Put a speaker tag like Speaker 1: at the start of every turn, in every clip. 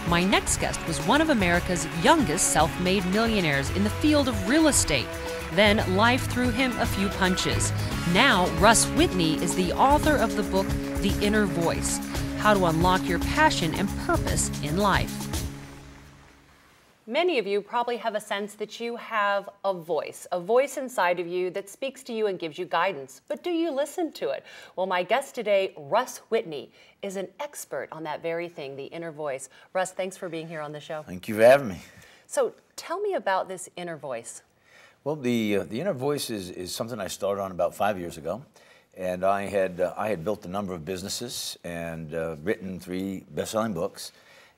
Speaker 1: My next guest was one of America's youngest self-made millionaires in the field of real estate. Then life threw him a few punches. Now, Russ Whitney is the author of the book, The Inner Voice: How to Unlock Your Passion and Purpose in Life. Many of you probably have a sense that you have a voice inside of you that speaks to you and gives you guidance. But do you listen to it? Well, my guest today, Russ Whitney, is an expert on that very thing, the inner voice. Russ, thanks for being here on the show.
Speaker 2: Thank you for having me.
Speaker 1: So tell me about this inner voice.
Speaker 2: Well, the inner voice is something I started on about 5 years ago. And I had built a number of businesses and written 3 best-selling books.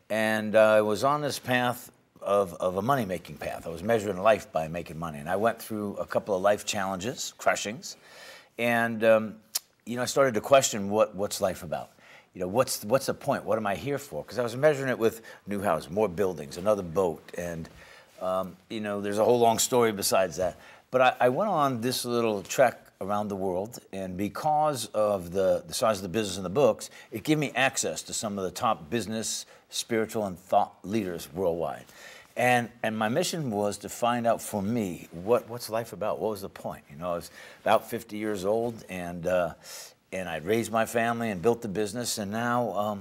Speaker 2: And I was on this path of a money-making path. I was measuring life by making money. And I went through a couple of life challenges, crushings. And, you know, I started to question what's life about? You know, what's the point? What am I here for? Because I was measuring it with new houses, more buildings, another boat. And, you know, there's a whole long story besides that. But I went on this little trek around the world, and because of the size of the business and the books, it gave me access to some of the top business, spiritual, and thought leaders worldwide. And my mission was to find out for me, what's life about? What was the point? You know, I was about 50 years old, and I'd raised my family and built the business, and now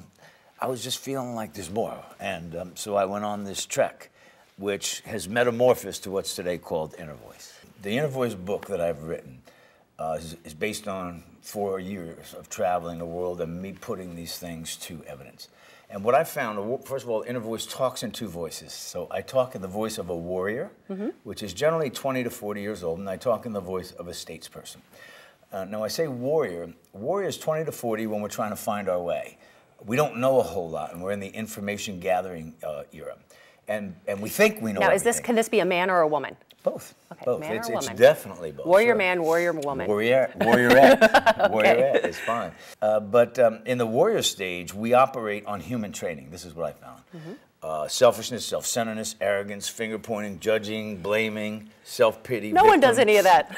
Speaker 2: I was just feeling like there's more. And so I went on this trek, which has metamorphosed to what's today called Inner Voice. The Inner Voice book that I've written is based on 4 years of traveling the world and me putting these things to evidence. And what I found, first of all, Inner Voice talks in 2 voices. So I talk in the voice of a warrior, which is generally 20 to 40 years old, and I talk in the voice of a statesperson. Now I say warrior. Warrior is 20 to 40 when we're trying to find our way. We don't know a whole lot, and we're in the information gathering era. And we think we know
Speaker 1: Now,
Speaker 2: everything.
Speaker 1: can this be a man or a woman?
Speaker 2: Both.
Speaker 1: Okay,
Speaker 2: both.
Speaker 1: Man or
Speaker 2: It's
Speaker 1: woman?
Speaker 2: definitely both.
Speaker 1: Warrior
Speaker 2: sure.
Speaker 1: man, warrior woman.
Speaker 2: Warriorette.
Speaker 1: Okay.
Speaker 2: Warriorette is fine. But in the warrior stage, we operate on human training. This is what I found. Selfishness, self-centeredness, arrogance, finger-pointing, judging, blaming, self-pity.
Speaker 1: No one does any of that.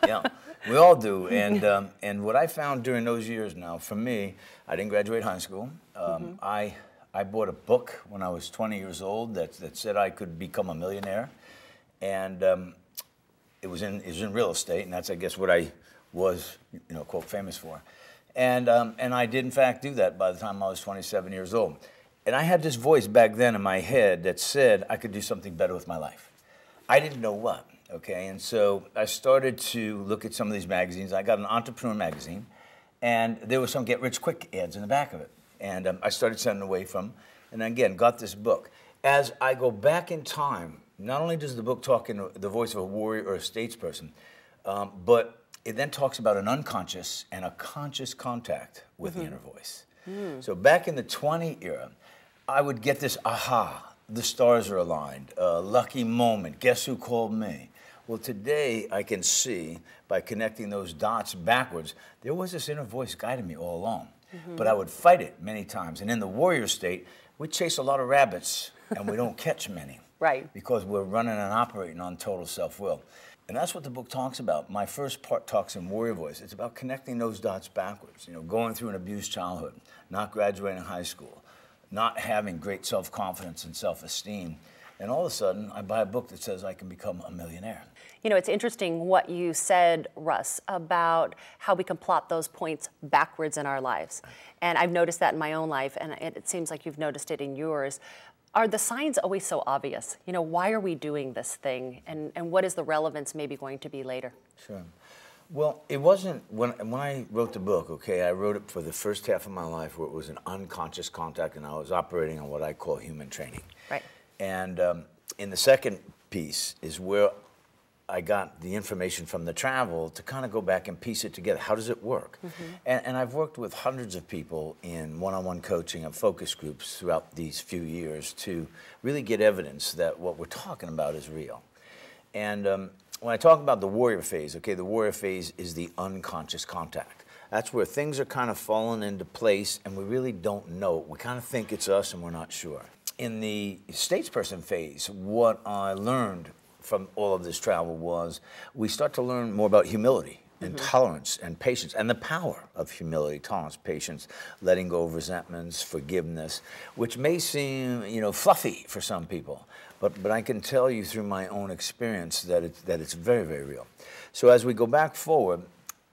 Speaker 2: Yeah, we all do. And what I found during those years now, for me, I didn't graduate high school. I bought a book when I was 20 years old that said I could become a millionaire. And it was in real estate, and that's, I guess, what I was, you know, quote, famous for. And I did, in fact, do that by the time I was 27 years old. And I had this voice back then in my head that said I could do something better with my life. I didn't know what, okay? And so I started to look at some of these magazines. I got an Entrepreneur magazine, and there were some get-rich-quick ads in the back of it. And I started sending away from, and again, got this book. As I go back in time, not only does the book talk in the voice of a warrior or a statesperson, but it then talks about an unconscious and a conscious contact with the inner voice. So back in the 20 era, I would get this aha, the stars are aligned, lucky moment, guess who called me? Well, today I can see, by connecting those dots backwards, there was this inner voice guiding me all along. But I would fight it many times. And in the warrior state, we chase a lot of rabbits, and we don't catch many.
Speaker 1: Right.
Speaker 2: Because we're running and operating on total self-will. And that's what the book talks about. My first part talks in warrior voice. It's about connecting those dots backwards. You know, going through an abused childhood, not graduating high school, not having great self-confidence and self-esteem. And all of a sudden, I buy a book that says I can become a millionaire.
Speaker 1: You know, it's interesting what you said, Russ, about how we can plot those points backwards in our lives. And I've noticed that in my own life, and it seems like you've noticed it in yours. Are the signs always so obvious? You know, why are we doing this thing? And what is the relevance maybe going to be later?
Speaker 2: Sure. Well, it wasn't, when I wrote the book, okay, I wrote it for the first half of my life where it was an unconscious contact, and I was operating on what I call human training. Right. And in the second piece is where I got the information from the travel to kind of go back and piece it together. How does it work? And I've worked with hundreds of people in one-on-one coaching and focus groups throughout these few years to really get evidence that what we're talking about is real. And when I talk about the warrior phase, okay, the warrior phase is the unconscious contact. That's where things are kind of falling into place and we really don't know. We kind of think it's us and we're not sure. In the statesperson phase, what I learned from all of this travel was we start to learn more about humility. and tolerance and patience and the power of humility, tolerance, patience, letting go of resentments, forgiveness, which may seem, you know, fluffy for some people, but I can tell you through my own experience that it's very, very real. So as we go back forward,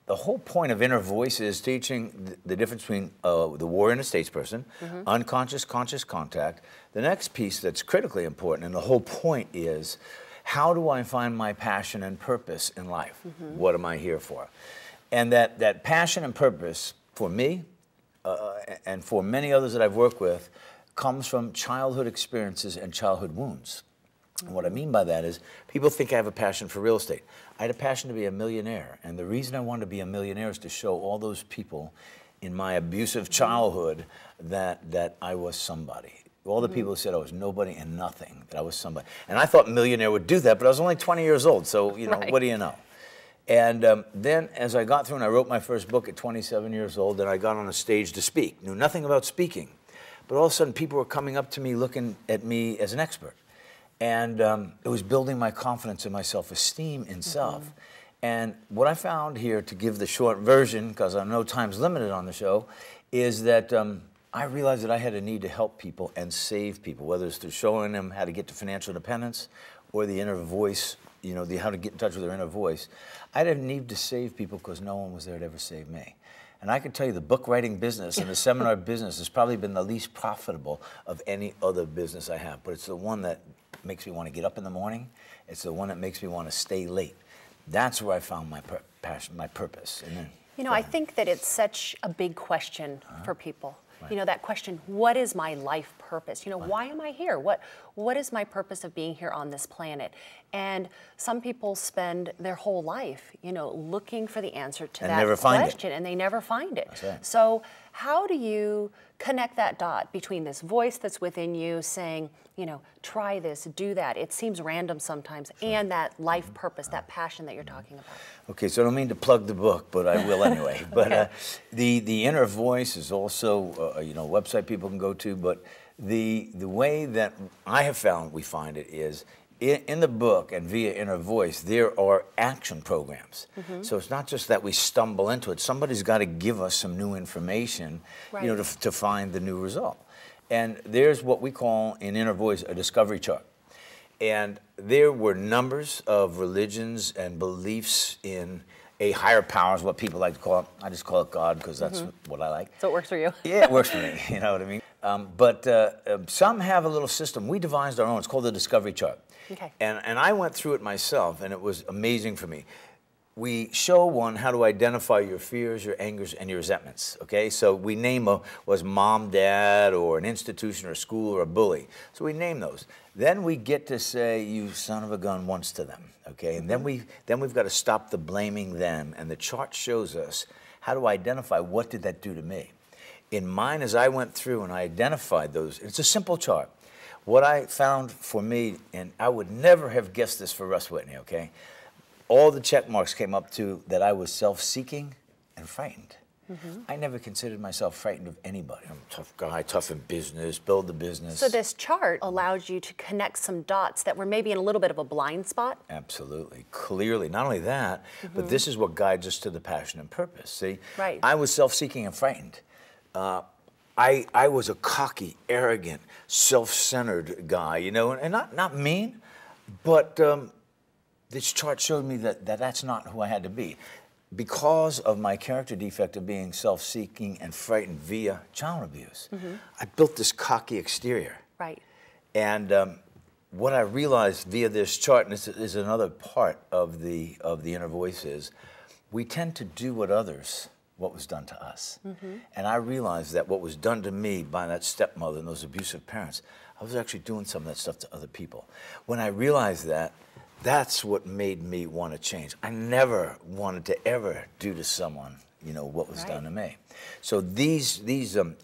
Speaker 2: the whole point of Inner Voice is teaching the difference between the warrior and a statesperson, unconscious, conscious contact. The next piece that's critically important, and the whole point is, how do I find my passion and purpose in life? What am I here for? And that passion and purpose, for me, and for many others that I've worked with, comes from childhood experiences and childhood wounds. And what I mean by that is, people think I have a passion for real estate. I had a passion to be a millionaire, and the reason I wanted to be a millionaire is to show all those people in my abusive childhood that I was somebody. All the people who said I was nobody and nothing, that I was somebody. And I thought millionaire would do that, but I was only 20 years old, so, you know, what do you know? And then as I got through and I wrote my first book at 27 years old, and I got on a stage to speak, knew nothing about speaking, but all of a sudden people were coming up to me looking at me as an expert. And it was building my confidence and my self-esteem in self. And what I found here, to give the short version, because I know time's limited on the show, is that I realized that I had a need to help people and save people, whether it's through showing them how to get to financial independence or the inner voice, you know, how to get in touch with their inner voice. I had a need to save people because no one was there to ever save me. And I can tell you the book writing business and the seminar business has probably been the least profitable of any other business I have, but it's the one that makes me want to get up in the morning. It's the one that makes me want to stay late. That's where I found my passion, my purpose. And then,
Speaker 1: you know, I think that it's such a big question for people. You know, that question, what is my life purpose? You know, why am I here? What is my purpose of being here on this planet? And some people spend their whole life, you know, looking for the answer to that question, and they never find it. So how do you connect that dot between this voice that's within you saying, you know, try this, do that, it seems random sometimes, and that life purpose, that passion that you're talking about?
Speaker 2: Okay, so I don't mean to plug the book, but I will anyway. But the Inner Voice is also, you know, a website people can go to, but the way that I have found we find it is, in the book and via Inner Voice, there are action programs. So it's not just that we stumble into it. Somebody's got to give us some new information, you know, to find the new result. And there's what we call in Inner Voice a discovery chart. And there were numbers of religions and beliefs in a higher power, is what people like to call it. I just call it God because that's what I like.
Speaker 1: So it works for you?
Speaker 2: Yeah, it works for me, you know what I mean? But some have a little system. We devised our own. It's called the discovery chart.
Speaker 1: Okay.
Speaker 2: And I went through it myself, and it was amazing for me. We show one how to identify your fears, your angers, and your resentments, okay? So we name was mom, dad, or an institution, or a school, or a bully. So we name those. Then we get to say, you son of a gun, once to them, okay? And then we've got to stop the blaming them, and the chart shows us how to identify what did that do to me. In mine, as I went through and I identified those, it's a simple chart. What I found for me, and I would never have guessed this for Russ Whitney, okay? All the check marks came up to that I was self-seeking and frightened. I never considered myself frightened of anybody. I'm a tough guy, tough in business, build the business.
Speaker 1: So this chart allows you to connect some dots that were maybe in a little bit of a blind spot?
Speaker 2: Absolutely, clearly. Not only that, but this is what guides us to the passion and purpose. See,
Speaker 1: right.
Speaker 2: I was self-seeking and frightened. I was a cocky, arrogant, self-centered guy, you know, and not mean, but this chart showed me that that's not who I had to be. Because of my character defect of being self-seeking and frightened via child abuse, I built this cocky exterior.
Speaker 1: Right.
Speaker 2: And what I realized via this chart, and this is another part of the Inner Voice, is we tend to do what was done to us. And I realized that what was done to me by that stepmother and those abusive parents, I was actually doing some of that stuff to other people. When I realized that, that's what made me want to change. I never wanted to ever do to someone, you know, what was done to me. So these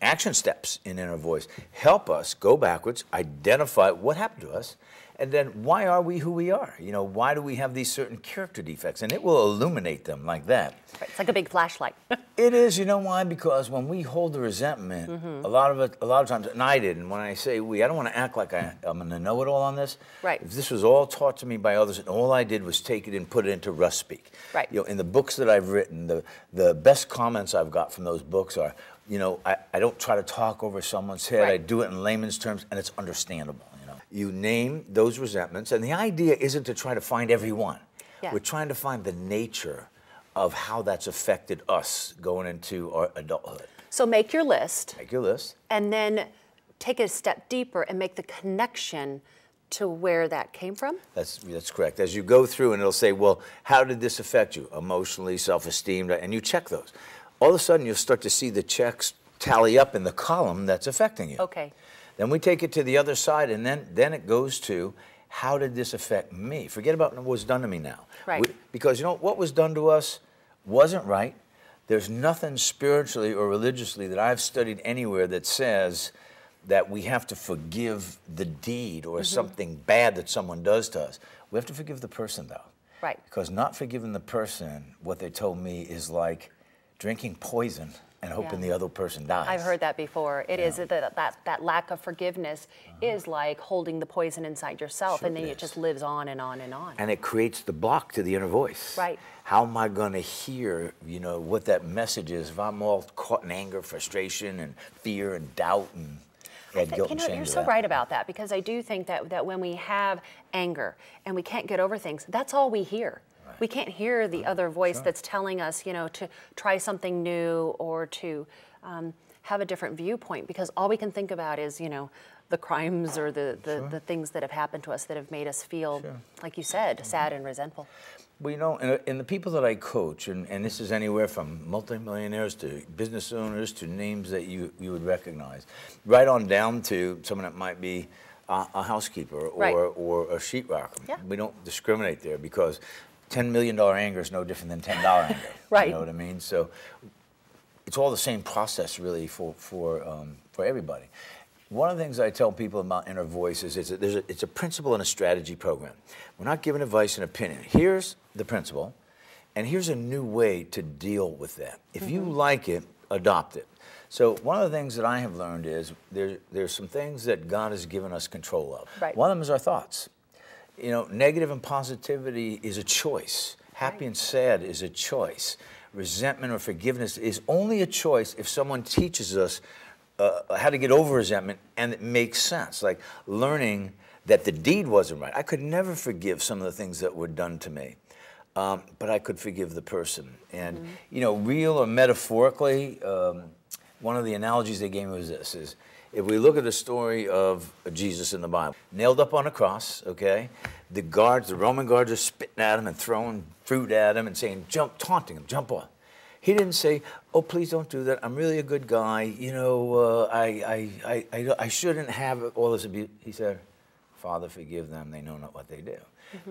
Speaker 2: action steps in Inner Voice help us go backwards, identify what happened to us, And then why are we who we are? You know, why do we have these certain character defects? And it will illuminate them like that.
Speaker 1: Right. It's like a big flashlight.
Speaker 2: It is, you know why? Because when we hold the resentment, a lot of times, and I did, and when I say we, I don't want to act like I'm going to know it all on this.
Speaker 1: Right.
Speaker 2: If this was all taught to me by others, and all I did was take it and put it into Russ speak.
Speaker 1: Right.
Speaker 2: You know, in the books that I've written, the best comments I've got from those books are, you know, I don't try to talk over someone's head.
Speaker 1: Right.
Speaker 2: I do it in layman's terms, and it's understandable. You name those resentments, and the idea isn't to try to find every one.
Speaker 1: Yeah.
Speaker 2: We're trying to find the nature of how that's affected us going into our adulthood.
Speaker 1: So make your list.
Speaker 2: Make your list.
Speaker 1: And then take it a step deeper and make the connection to where that came from?
Speaker 2: That's correct. As you go through, and it'll say, well, how did this affect you? Emotionally, self-esteem, and you check those. All of a sudden, you'll start to see the checks tally up in the column that's affecting you.
Speaker 1: Okay.
Speaker 2: Then we take it to the other side, and then it goes to, how did this affect me? Forget about what was done to me now.
Speaker 1: Right.
Speaker 2: Because, you know, what was done to us wasn't right. There's nothing spiritually or religiously that I've studied anywhere that says that we have to forgive the deed or something bad that someone does to us. We have to forgive the person, though.
Speaker 1: Right.
Speaker 2: Because not forgiving the person, what they told me, is like drinking poison and hoping the other person dies.
Speaker 1: I've heard that before. It is that lack of forgiveness is like holding the poison inside yourself, and then it just lives on and on and on.
Speaker 2: And it creates the block to the inner voice.
Speaker 1: Right.
Speaker 2: How am I going to hear, you know, what that message is if I'm all caught in anger, frustration, and fear, and doubt, and guilt and shame?
Speaker 1: You're so right about that, because I do think that when we have anger and we can't get over things, that's all we hear. We can't hear the other voice that's telling us, you know, to try something new or to have a different viewpoint, because all we can think about is, you know, the crimes or the things that have happened to us that have made us feel, like you said, sad and resentful.
Speaker 2: Well, you know, and the people that I coach, and this is anywhere from multimillionaires to business owners to names that you would recognize, right on down to someone that might be a housekeeper or a sheetrocker.
Speaker 1: Yeah.
Speaker 2: We don't discriminate there, because $10 million anger is no different than $10 anger.
Speaker 1: Right.
Speaker 2: You know what I mean? So it's all the same process, really, for everybody. One of the things I tell people about inner voice is it's a principle and a strategy program. We're not giving advice and opinion. Here's the principle, and here's a new way to deal with that. If you like it, adopt it. So one of the things that I have learned is there's some things that God has given us control of.
Speaker 1: Right.
Speaker 2: One of them is our thoughts. You know, negative and positivity is a choice. Happy and sad is a choice. Resentment or forgiveness is only a choice if someone teaches us how to get over resentment and it makes sense. Like learning that the deed wasn't right. I could never forgive some of the things that were done to me, but I could forgive the person. And, you know, real or metaphorically, one of the analogies they gave me was this, is if we look at the story of Jesus in the Bible, nailed up on a cross, okay, the Roman guards are spitting at him and throwing fruit at him and saying, jump, taunting him, jump off. He didn't say, oh, please don't do that. I'm really a good guy. You know, I shouldn't have all this abuse. He said, Father, forgive them. They know not what they do.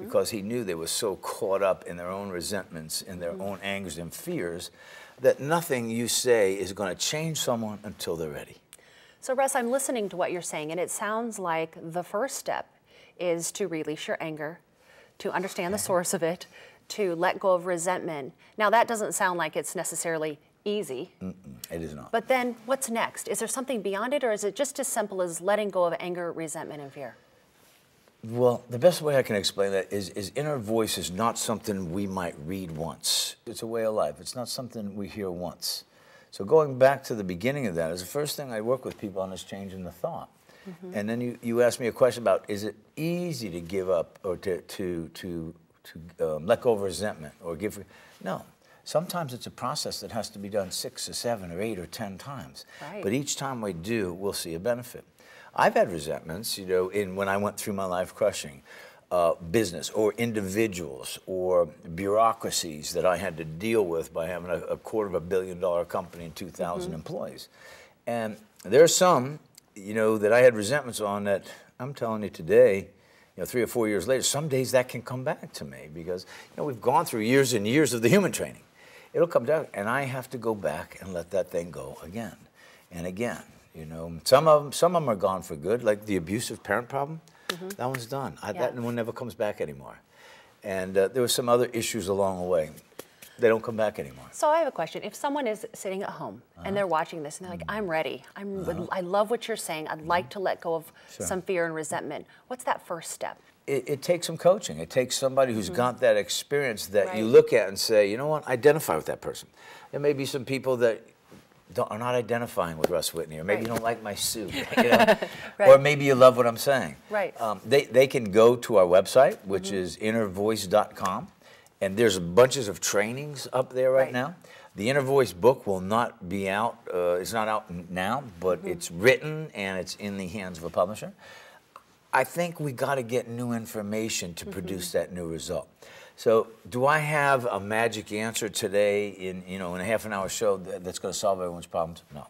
Speaker 2: Because he knew they were so caught up in their own resentments, in their own angers and fears, that nothing you say is going to change someone until they're ready.
Speaker 1: So Russ, I'm listening to what you're saying, and it sounds like the first step is to release your anger, to understand the source of it, to let go of resentment. Now that doesn't sound like it's necessarily easy.
Speaker 2: It is not.
Speaker 1: But then what's next? Is there something beyond it, or is it just as simple as letting go of anger, resentment, and fear?
Speaker 2: Well, the best way I can explain that is inner voice is not something we might read once. It's a way of life. It's not something we hear once. So going back to the beginning of that is the first thing I work with people on is changing the thought. And then you ask me a question about, is it easy to give up or to let go of resentment or give? No. Sometimes it's a process that has to be done 6 or 7 or 8 or 10 times.
Speaker 1: Right.
Speaker 2: But each time we do, we'll see a benefit. I've had resentments, you know, when I went through my life crushing business or individuals or bureaucracies that I had to deal with by having a $250 million company and 2,000 employees. And there are some, you know, that I had resentments on that I'm telling you today, you know, 3 or 4 years later, some days that can come back to me because, you know, we've gone through years and years of the human training. It'll come down, and I have to go back and let that thing go again and again. You know, some of them are gone for good, like the abusive parent problem. That one's done. That one never comes back anymore. And there were some other issues along the way. They don't come back anymore.
Speaker 1: So I have a question. If someone is sitting at home and they're watching this and they're like, I'm ready. I love what you're saying. I'd like to let go of some fear and resentment. What's that first step?
Speaker 2: It takes some coaching. It takes somebody who's got that experience that you look at and say, you know what, identify with that person. There may be some people that are not identifying with Russ Whitney, or maybe you don't like my suit, you know? Or maybe you love what I'm saying. They can go to our website, which is innervoice.com, and there's bunches of trainings up there right now. The Inner Voice book will not be out, it's not out now, but it's written and it's in the hands of a publisher. I think we got to get new information to produce that new result. So, do I have a magic answer today in a half-an-hour show that's going to solve everyone's problems? No.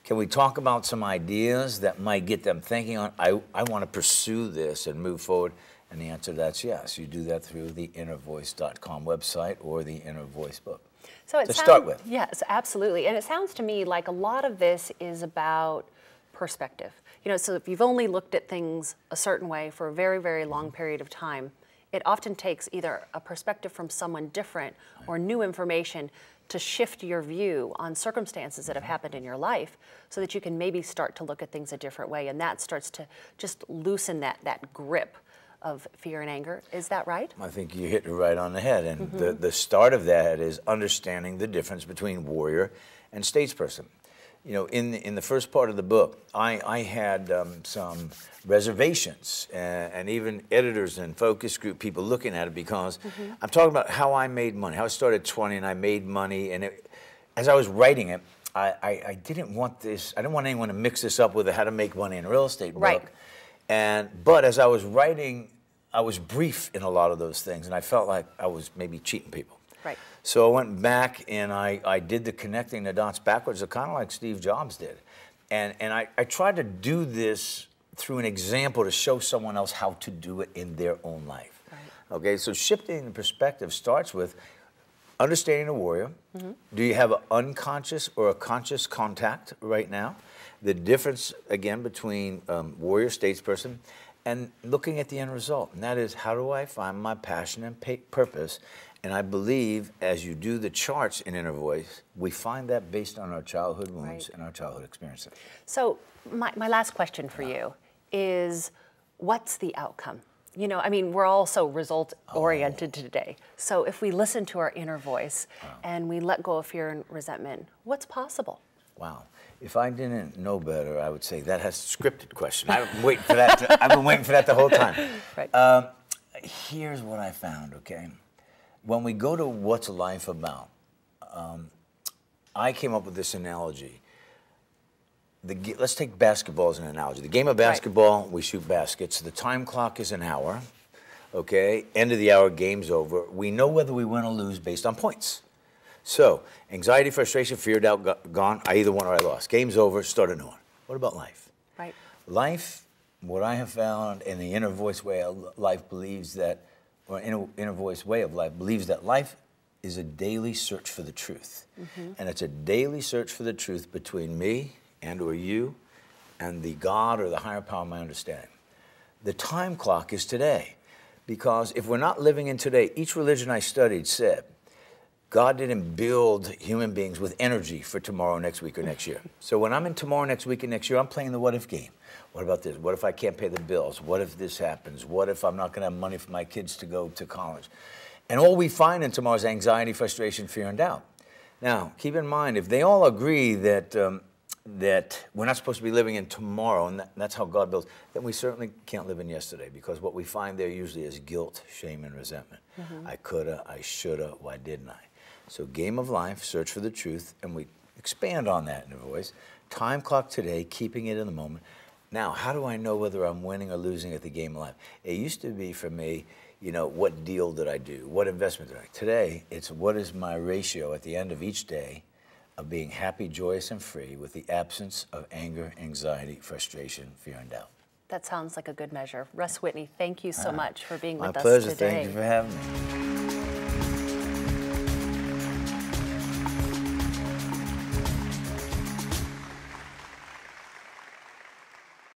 Speaker 2: Can we talk about some ideas that might get them thinking on, I want to pursue this and move forward? And the answer to that's yes. You do that through the innervoice.com website or the Inner Voice book.
Speaker 1: So
Speaker 2: to start with.
Speaker 1: Yes, absolutely. And it sounds to me like a lot of this is about perspective. You know, so if you've only looked at things a certain way for a very, very long period of time, it often takes either a perspective from someone different or new information to shift your view on circumstances that have happened in your life so that you can maybe start to look at things a different way, and that starts to just loosen that grip of fear and anger. Is that right? I
Speaker 2: think you hit it right on the head, and the start of that is understanding the difference between warrior and statesperson. You know, in the first part of the book, I had some reservations and even editors and focus group people looking at it because I'm talking about how I made money. How I started at 20 and I made money, and as I was writing it, I didn't want this. I didn't want anyone to mix this up with a how to make money in a real estate book. But as I was writing, I was brief in a lot of those things, and I felt like I was maybe cheating people. So I went back and I did the connecting the dots backwards, kind of like Steve Jobs did. And I tried to do this through an example to show someone else how to do it in their own life. Okay, so shifting the perspective starts with understanding a warrior. Do you have an unconscious or a conscious contact right now? The difference, again, between warrior, statesperson, and looking at the end result. And that is, how do I find my passion and purpose? And I believe as you do the charts in Inner Voice, we find that based on our childhood wounds and our childhood experiences.
Speaker 1: So my last question for you is, what's the outcome? You know, I mean, we're all so result-oriented today. So if we listen to our inner voice and we let go of fear and resentment, what's possible?
Speaker 2: Wow. If I didn't know better, I would say that has a scripted question. I've been waiting for that. I've been waiting for that the whole time. Here's what I found, okay? When we go to what's life about, I came up with this analogy. Let's take basketball as an analogy. The game of basketball, we shoot baskets. The time clock is an hour, okay? End of the hour, game's over. We know whether we win or lose based on points. So, anxiety, frustration, fear, doubt, gone. I either won or I lost. Game's over, start a new one. What about life? Life, what I have found in the Inner Voice way of life believes that, or Inner Voice way of life believes that life is a daily search for the truth. And it's a daily search for the truth between me and or you and the God or the higher power of my understanding. The time clock is today, because if we're not living in today, each religion I studied said, God didn't build human beings with energy for tomorrow, next week, or next year. So when I'm in tomorrow, next week, and next year, I'm playing the what-if game. What about this? What if I can't pay the bills? What if this happens? What if I'm not going to have money for my kids to go to college? And all we find in tomorrow is anxiety, frustration, fear, and doubt. Now, keep in mind, if they all agree that that we're not supposed to be living in tomorrow, and that's how God builds, then we certainly can't live in yesterday, because what we find there usually is guilt, shame, and resentment. I coulda, I shoulda, why didn't I? So game of life, search for the truth, and we expand on that in a voice. Time clock today, keeping it in the moment. Now, how do I know whether I'm winning or losing at the game of life? It used to be for me, you know, what deal did I do? What investment did I do? Today, it's what is my ratio at the end of each day of being happy, joyous, and free with the absence of anger, anxiety, frustration, fear, and doubt.
Speaker 1: That sounds like a good measure. Russ Whitney, thank you so much for being with us
Speaker 2: today. My pleasure.
Speaker 1: Today.
Speaker 2: Thank you for having me.